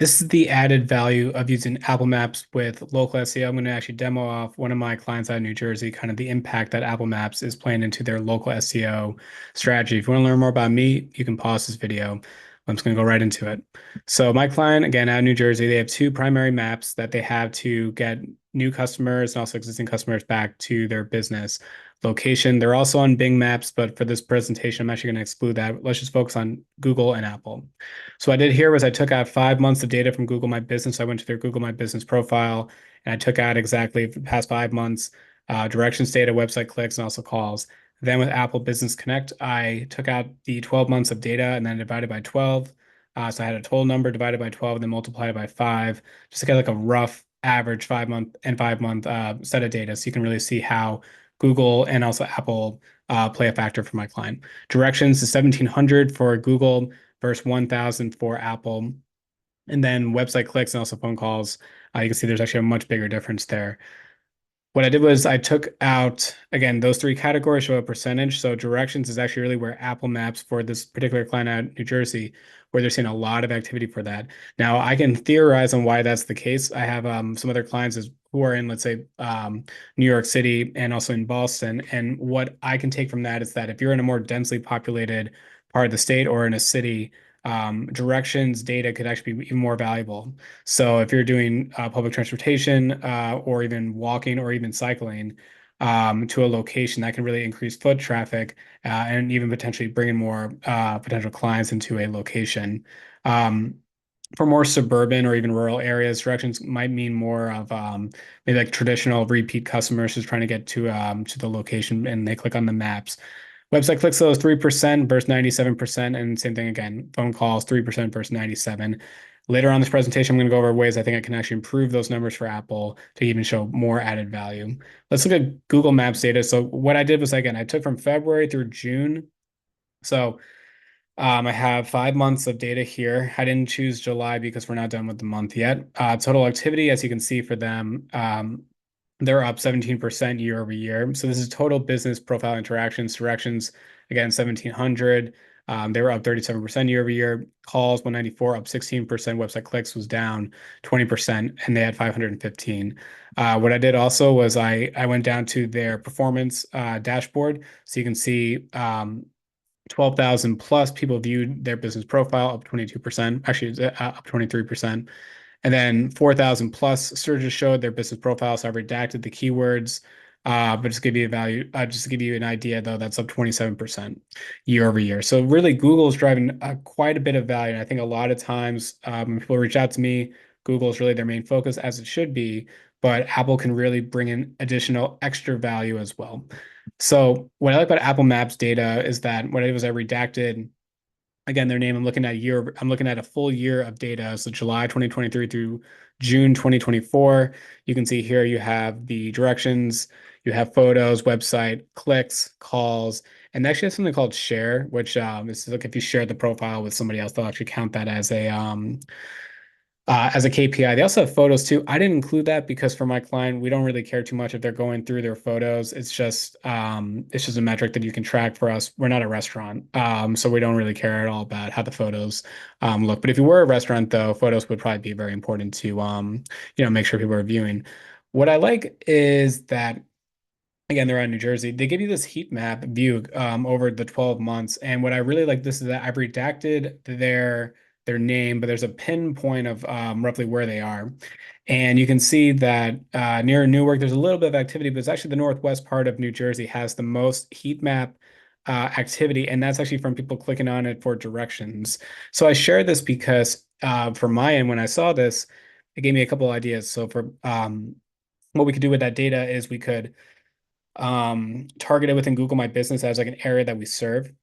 This is the added value of using Apple Maps with local SEO. I'm going to actually demo off one of my clients out of New Jersey, kind of the impact that Apple Maps is playing into their local SEO strategy. If you want to learn more about me, you can pause this video. I'm just going to go right into it. So my client, again, out of New Jersey, they have two primary maps that they have to get new customers and also existing customers back to their business location. They're also on Bing Maps, but for this presentation, I'm actually going to exclude that. Let's just focus on Google and Apple. So what I did here was I took out 5 months of data from Google My Business. I went to their Google My Business profile and I took out exactly the past 5 months, directions data, website clicks, and also calls. Then with Apple Business Connect, I took out the 12 months of data and then divided by 12. So I had a total number divided by 12 and then multiplied by 5, just to get like a rough average 5 month and 5 month set of data. So you can really see how Google and also Apple play a factor for my client. Directions is 1700 for Google versus 1,000 for Apple. And then website clicks and also phone calls. You can see there's actually a much bigger difference there. What I did was I took out, again, those three categories show a percentage. So directions is actually really where Apple Maps for this particular client out in New Jersey, where they're seeing a lot of activity for that. Now, I can theorize on why that's the case. I have some other clients who are in, let's say, New York City and also in Boston. And what I can take from that is that if you're in a more densely populated part of the state or in a city, directions data could actually be even more valuable. So if you're doing public transportation or even walking or even cycling to a location, that can really increase foot traffic and even potentially bring in more potential clients into a location. Um, for more suburban or even rural areas, directions might mean more of maybe like traditional repeat customers who's trying to get to the location and they click on the maps. Website clicks though is 3% versus 97%, and same thing again, phone calls 3% versus 97. Later on this presentation, I'm going to go over ways I think I can actually improve those numbers for Apple to even show more added value. Let's look at Google Maps data. So what I did was, again, I took from February through June. So I have 5 months of data here. I didn't choose July because we're not done with the month yet. Total activity, as you can see for them, they're up 17% year over year. So this is total business profile interactions. Directions, again, 1,700. They were up 37% year over year. Calls, 194, up 16%. Website clicks was down 20%, and they had 515. What I did also was I went down to their performance dashboard. So you can see 12,000 plus people viewed their business profile, up 22%, actually up 23%. And then 4,000 plus searches showed their business profile. So I redacted the keywords, but just give you a value, just to give you an idea, though, that's up 27% year over year. So really, Google is driving quite a bit of value. And I think a lot of times when people reach out to me, Google is really their main focus, as it should be. But Apple can really bring in additional extra value as well. So what I like about Apple Maps data is that what I did was I redacted again their name. I'm looking at a full year of data, so July 2023 through June 2024. You can see here you have the directions, you have photos, website clicks, calls, and they actually have something called share, which is like if you share the profile with somebody else, they'll actually count that as a KPI. They also have photos too. I didn't include that because for my client, we don't really care too much if they're going through their photos. It's just a metric that you can track for us. We're not a restaurant, so we don't really care at all about how the photos look. But if you were a restaurant, though, photos would probably be very important to make sure people are viewing. What I like is that again, they're out in New Jersey. They give you this heat map view over the 12 months. And what I really like this is that I've redacted their name, but there's a pinpoint of roughly where they are. And you can see that near Newark, there's a little bit of activity, but it's actually the northwest part of New Jersey has the most heat map activity. And that's actually from people clicking on it for directions. So I share this because for my end, when I saw this, it gave me a couple of ideas. So for what we could do with that data is we could targeted within Google My Business as like an area that we serve.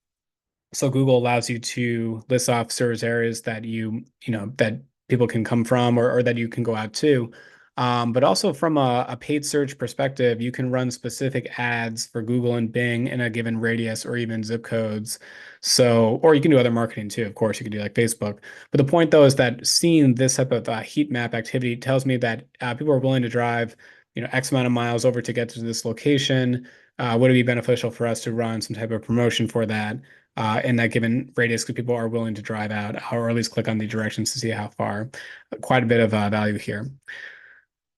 So Google allows you to list off service areas that that people can come from or that you can go out to. But also from a paid search perspective, you can run specific ads for Google and Bing in a given radius or even zip codes. So, or you can do other marketing too. Of course, you can do like Facebook. But the point though is that seeing this type of heat map activity tells me that people are willing to drive X amount of miles over to get to this location. Would it be beneficial for us to run some type of promotion for that? in that given radius because people are willing to drive out or at least click on the directions to see how far. Quite a bit of value here.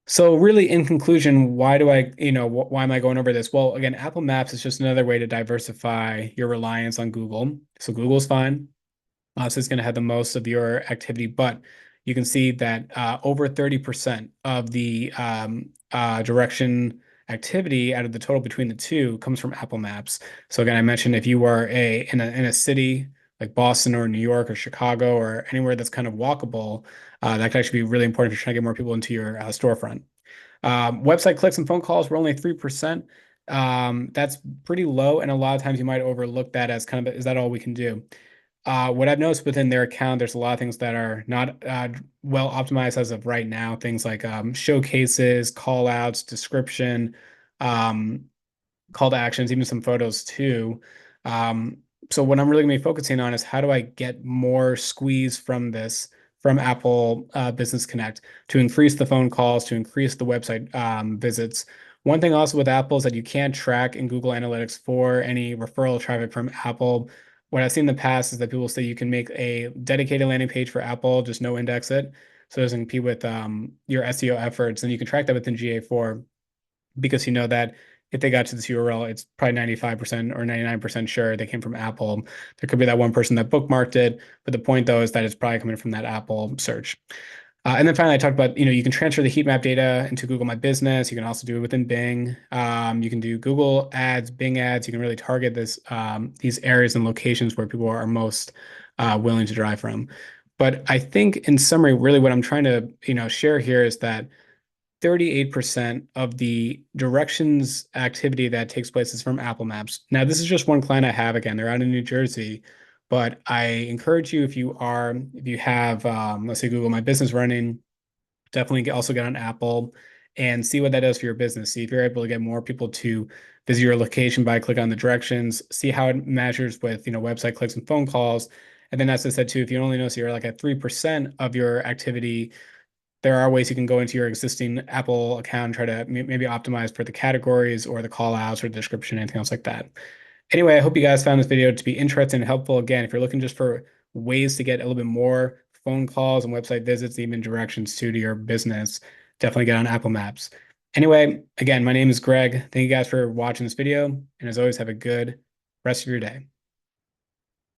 So really, in conclusion, why do I, why am I going over this? Well, again, Apple Maps is just another way to diversify your reliance on Google. So Google's fine. So it's going to have the most of your activity, but you can see that over 30% of the direction activity out of the total between the two comes from Apple Maps. So again, I mentioned if you are in a city like Boston or New York or Chicago or anywhere that's kind of walkable, that could actually be really important if you're trying to get more people into your storefront. Website clicks and phone calls were only 3%. That's pretty low, and a lot of times you might overlook that as kind of, is that all we can do? What I've noticed within their account, there's a lot of things that are not well optimized as of right now. Things like showcases, call outs, description, um, call to actions, even some photos too. Um, so what I'm really gonna be focusing on is how do I get more squeeze from this, from Apple Business Connect to increase the phone calls, to increase the website visits. One thing also with Apple is that you can't track in Google Analytics for any referral traffic from Apple. What I've seen in the past is that people say you can make a dedicated landing page for Apple, just no index it, so it doesn't compete with your SEO efforts, and you can track that within GA4 because you know that if they got to this URL, it's probably 95% or 99% sure they came from Apple. There could be that one person that bookmarked it, but the point though is that it's probably coming from that Apple search. And then finally, I talked about, you can transfer the heat map data into Google My Business. You can also do it within Bing. You can do Google ads, Bing ads. You can really target these areas and locations where people are most willing to drive from. But I think in summary, really what I'm trying to, share here is that 38% of the directions activity that takes place is from Apple Maps. Now, this is just one client I have. Again, they're out in New Jersey, but I encourage you if you have, let's say Google My Business running, definitely also get on Apple and see what that does for your business. See if you're able to get more people to visit your location by clicking on the directions, see how it measures with, website clicks and phone calls. And then as I said too, if you only notice you're like at 3% of your activity, there are ways you can go into your existing Apple account and try to maybe optimize for the categories or the call outs or the description, anything else like that. Anyway, I hope you guys found this video to be interesting and helpful. Again, if you're looking just for ways to get a little bit more phone calls and website visits, even directions to your business, definitely get on Apple Maps. Anyway, again, my name is Greg. Thank you guys for watching this video. And as always, have a good rest of your day.